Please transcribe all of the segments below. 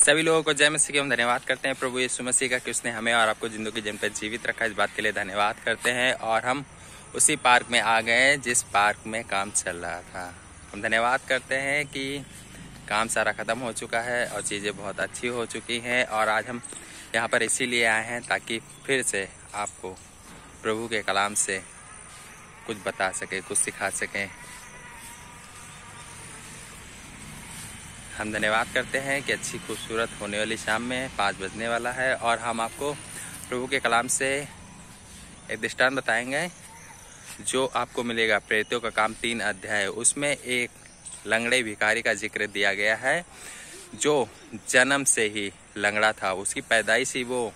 सभी लोगों को जय मसीह की हम धन्यवाद करते हैं प्रभु यीशु मसीह का कि उसने हमें और आपको जिंदगी जन पर जीवित रखा। इस बात के लिए धन्यवाद करते हैं। और हम उसी पार्क में आ गए जिस पार्क में काम चल रहा था। हम धन्यवाद करते हैं कि काम सारा ख़त्म हो चुका है और चीज़ें बहुत अच्छी हो चुकी हैं। और आज हम यहाँ पर इसीलिए आए हैं ताकि फिर से आपको प्रभु के कलाम से कुछ बता सके, कुछ सिखा सकें। हम धन्यवाद करते हैं कि अच्छी खूबसूरत होने वाली शाम में 5 बजने वाला है और हम आपको प्रभु के कलाम से एक दृष्टांत बताएंगे जो आपको मिलेगा। प्रेरितों का काम 3 अध्याय, उसमें एक लंगड़े भिखारी का जिक्र दिया गया है जो जन्म से ही लंगड़ा था। उसकी पैदाइश ही वो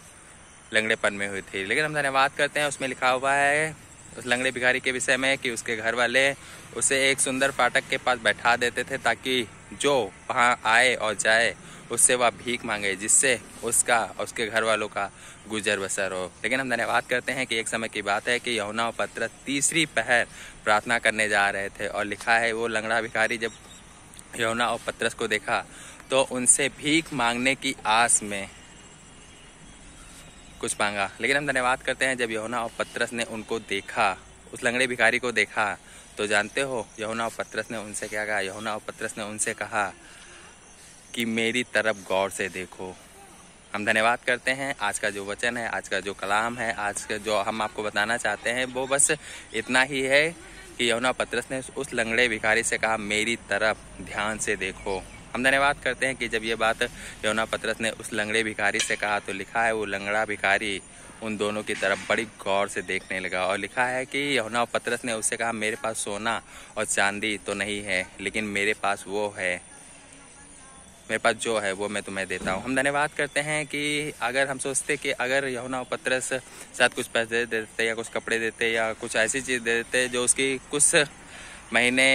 लंगड़ेपन में हुई थी। लेकिन हम धन्यवाद करते हैं उसमें लिखा हुआ है उस लंगड़े भिखारी के विषय में कि उसके घर वाले उसे एक सुंदर फाटक के पास बैठा देते थे ताकि जो वहाँ आए और जाए उससे वह भीख मांगे, जिससे उसका और उसके घर वालों का गुजर बसर हो। लेकिन हम धन्यवाद करते हैं कि एक समय की बात है कि यूहन्ना और पतरस तीसरी पहर प्रार्थना करने जा रहे थे और लिखा है वो लंगड़ा भिखारी जब यूहन्ना और पतरस को देखा तो उनसे भीख मांगने की आस में कुछ मांगा। लेकिन हम धन्यवाद करते हैं जब यूहन्ना और पतरस ने उनको देखा, उस लंगड़े भिखारी को देखा, तो जानते हो यूहन्ना और पतरस ने उनसे क्या कहा? यूहन्ना और पतरस ने उनसे कहा कि मेरी तरफ गौर से देखो। हम धन्यवाद करते हैं आज का जो वचन है, आज का जो कलाम है, आज का जो हम आपको बताना चाहते हैं वो बस इतना ही है कि यूहन्ना और पतरस ने उस लंगड़े भिखारी से कहा मेरी तरफ ध्यान से देखो। हम धन्यवाद करते हैं कि जब ये बात यूहन्ना पतरस ने उस लंगड़े भिखारी से कहा तो लिखा है वो लंगड़ा भिखारी उन दोनों की तरफ बड़ी गौर से देखने लगा। और लिखा है कि यूहन्ना पतरस ने उससे कहा मेरे पास सोना और चांदी तो नहीं है, लेकिन मेरे पास वो है, मेरे पास जो है वो मैं तुम्हें देता हूँ। हम धन्यवाद करते हैं कि अगर हम सोचते कि अगर यूहन्ना पतरस शायद कुछ पैसे दे देते या कुछ कपड़े देते या कुछ ऐसी चीज़ दे देते जो उसकी कुछ महीने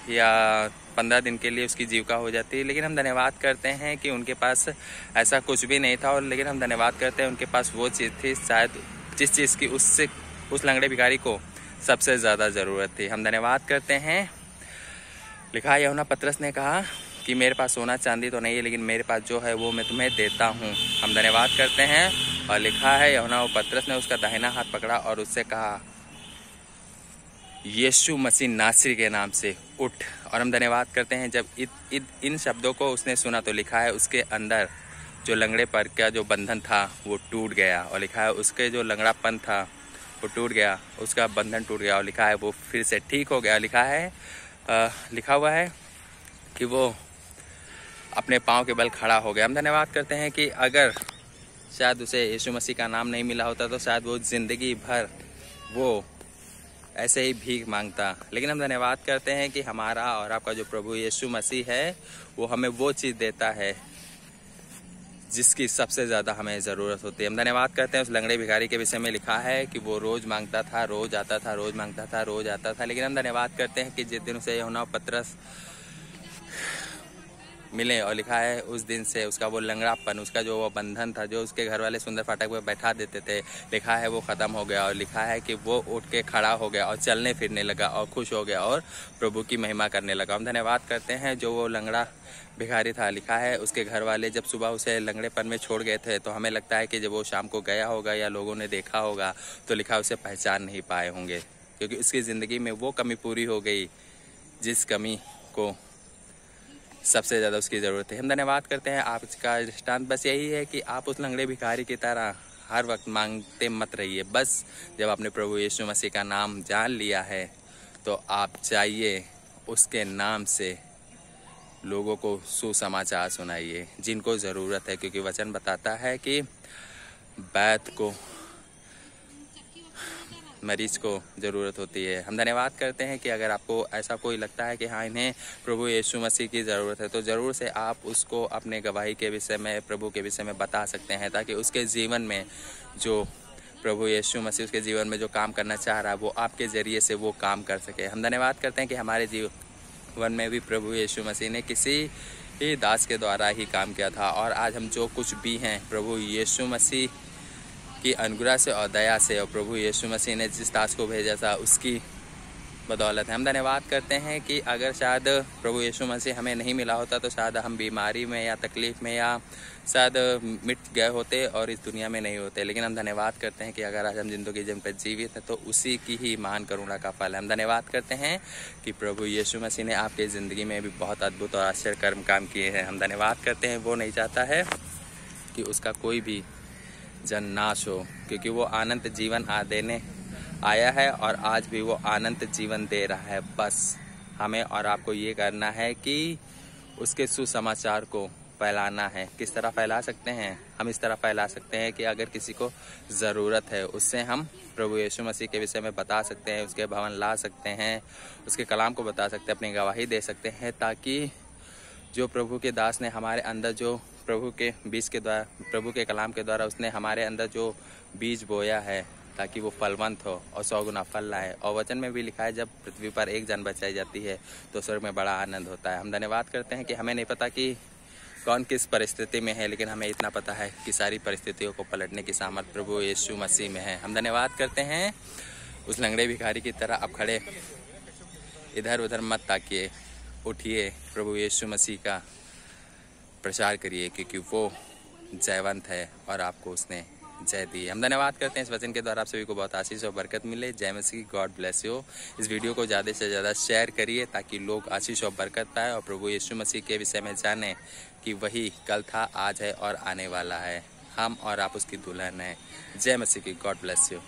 या 15 दिन के लिए उसकी जीविका हो जाती है। लेकिन हम धन्यवाद करते हैं कि उनके पास ऐसा कुछ भी नहीं था। और लेकिन हम धन्यवाद करते हैं उनके पास वो चीज़ थी शायद जिस चीज़ की उस लंगड़े भिखारी को सबसे ज़्यादा ज़रूरत थी। हम धन्यवाद करते हैं। लिखा है यूहन्ना पतरस ने कहा कि मेरे पास सोना चांदी तो नहीं है, लेकिन मेरे पास जो है वो मैं तुम्हें देता हूँ। हम धन्यवाद करते हैं। और लिखा है यूहन्ना पतरस ने उसका दाहिना हाथ पकड़ा और उससे कहा यीशु मसीह नासरी के नाम से उठ। और हम धन्यवाद करते हैं जब इन शब्दों को उसने सुना तो लिखा है उसके अंदर जो लंगड़े पर का जो बंधन था वो टूट गया। और लिखा है उसके जो लंगड़ापन था वो टूट गया, उसका बंधन टूट गया। और लिखा है वो फिर से ठीक हो गया। लिखा हुआ है कि वो अपने पाँव के बल खड़ा हो गया। हम धन्यवाद करते हैं कि अगर शायद उसे यीशु मसीह का नाम नहीं मिला होता तो शायद वो ज़िंदगी भर वो ऐसे ही भीख मांगता। लेकिन हम धन्यवाद करते हैं कि हमारा और आपका जो प्रभु यीशु मसीह है वो हमें वो चीज़ देता है जिसकी सबसे ज़्यादा हमें ज़रूरत होती है। हम धन्यवाद करते हैं उस लंगड़े भिखारी के विषय में लिखा है कि वो रोज़ मांगता था, रोज़ आता था, रोज़ मांगता था, रोज़ आता था। लेकिन हम धन्यवाद करते हैं कि जिस दिन उसे यूहन्ना पतरस मिले और लिखा है उस दिन से उसका वो लंगड़ापन, उसका जो वो बंधन था जो उसके घर वाले सुंदर फाटक पर बैठा देते थे, लिखा है वो ख़त्म हो गया। और लिखा है कि वो उठ के खड़ा हो गया और चलने फिरने लगा और खुश हो गया और प्रभु की महिमा करने लगा। हम धन्यवाद करते हैं जो वो लंगड़ा भिखारी था। लिखा है उसके घर वाले जब सुबह उसे लंगड़ेपन में छोड़ गए थे तो हमें लगता है कि जब वो शाम को गया होगा या लोगों ने देखा होगा तो लिखा उसे पहचान नहीं पाए होंगे, क्योंकि उसकी ज़िंदगी में वो कमी पूरी हो गई जिस कमी को सबसे ज़्यादा उसकी ज़रूरत है। हम धन्यवाद करते हैं। आपका दृष्टांत बस यही है कि आप उस लंगड़े भिखारी की तरह हर वक्त मांगते मत रहिए। बस जब आपने प्रभु यीशु मसीह का नाम जान लिया है तो आप जाइए उसके नाम से लोगों को सुसमाचार सुनाइए जिनको ज़रूरत है, क्योंकि वचन बताता है कि बैत को मरीज को ज़रूरत होती है। हम धन्यवाद करते हैं कि अगर आपको ऐसा कोई लगता है कि हाँ इन्हें प्रभु यीशु मसीह की ज़रूरत है तो ज़रूर से आप उसको अपने गवाही के विषय में, प्रभु के विषय में बता सकते हैं ताकि उसके जीवन में जो प्रभु यीशु मसीह उसके जीवन में जो काम करना चाह रहा है वो आपके ज़रिए से वो काम कर सके। हम धन्यवाद करते हैं कि हमारे जीवन में भी प्रभु यीशु मसीह ने किसी ही दास के द्वारा ही काम किया था और आज हम जो कुछ भी हैं प्रभु यीशु मसीह की अनुग्रह से और दया से, और प्रभु यीशु मसीह ने जिस दास को भेजा था उसकी बदौलत है। हम धन्यवाद करते हैं कि अगर शायद प्रभु यीशु मसीह हमें नहीं मिला होता तो शायद हम बीमारी में या तकलीफ़ में या शायद मिट गए होते और इस दुनिया में नहीं होते। लेकिन हम धन्यवाद करते हैं कि अगर आज हम ज़िंदगी जिन पर जीवित हैं तो उसी की ही महान करुणा का फल है। हम धन्यवाद करते हैं कि प्रभु यीशु मसीह ने आपकी ज़िंदगी में भी बहुत अद्भुत और आश्चर्य कर्म काम किए हैं। हम धन्यवाद करते हैं, वो नहीं चाहता है कि उसका कोई भी जन नाश हो, क्योंकि वो अनंत जीवन देने आया है और आज भी वो अनंत जीवन दे रहा है। बस हमें और आपको ये करना है कि उसके सुसमाचार को फैलाना है। किस तरह फैला सकते हैं? हम इस तरह फैला सकते हैं कि अगर किसी को ज़रूरत है उससे हम प्रभु यीशु मसीह के विषय में बता सकते हैं, उसके भवन ला सकते हैं, उसके कलाम को बता सकते हैं, अपनी गवाही दे सकते हैं, ताकि जो प्रभु के दास ने हमारे अंदर जो प्रभु के बीज के द्वारा, प्रभु के कलाम के द्वारा उसने हमारे अंदर जो बीज बोया है, ताकि वो फलवंत हो और 100 गुना फल लाए। और वचन में भी लिखा है जब पृथ्वी पर एक जान बचाई जाती है तो स्वर्ग में बड़ा आनंद होता है। हम धन्यवाद करते हैं कि हमें नहीं पता कि कौन किस परिस्थिति में है, लेकिन हमें इतना पता है कि सारी परिस्थितियों को पलटने की सामर्थ प्रभु यीशु मसीह में है। हम धन्यवाद करते हैं। उस लंगड़े भिखारी की तरह अब खड़े इधर उधर मत ताकिए, उठिए, प्रभु यीशु मसीह का प्रचार करिए, क्योंकि वो जयवंत है और आपको उसने जय दी। हम धन्यवाद करते हैं इस वचन के द्वारा आप सभी को बहुत आशीष और बरकत मिले। जय मसीह, गॉड ब्लेस यू। इस वीडियो को ज़्यादा से ज़्यादा शेयर करिए ताकि लोग आशीष और बरकत पाए और प्रभु यीशु मसीह के विषय में जाने कि वही कल था, आज है और आने वाला है। हम और आप उसकी दुल्हन हैं। जय मसीह की, गॉड ब्लेस यू।